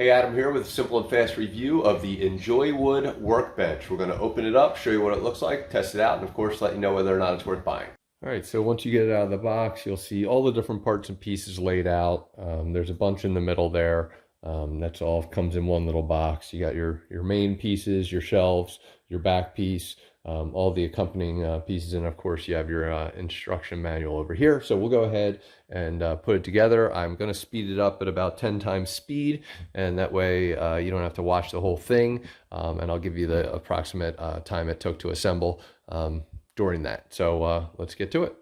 Hey, Adam here with a simple and fast review of the ENJOYWOOD Workbench. We're going to open it up, show you what it looks like, test it out, and of course let you know whether or not it's worth buying. All right, so once you get it out of the box, you'll see all the different parts and pieces laid out. There's a bunch in the middle there. That's all comes in one little box. You got your main pieces, your shelves, your back piece, all the accompanying pieces, and of course you have your instruction manual over here. So we'll go ahead and put it together. I'm going to speed it up at about 10 times speed, and that way you don't have to watch the whole thing, and I'll give you the approximate time it took to assemble during that. So let's get to it.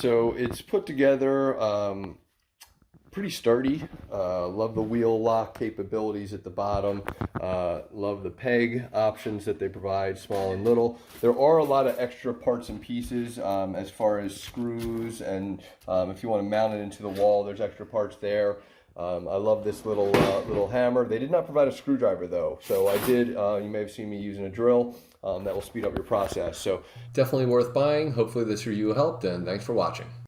So it's put together pretty sturdy. Love the wheel lock capabilities at the bottom. Love the peg options that they provide, small and little. There are a lot of extra parts and pieces as far as screws, and if you want to mount it into the wall, there's extra parts there. I love this little hammer. They did not provide a screwdriver though, so I did. You may have seen me using a drill. That will speed up your process. So definitely worth buying. Hopefully this review helped, and thanks for watching.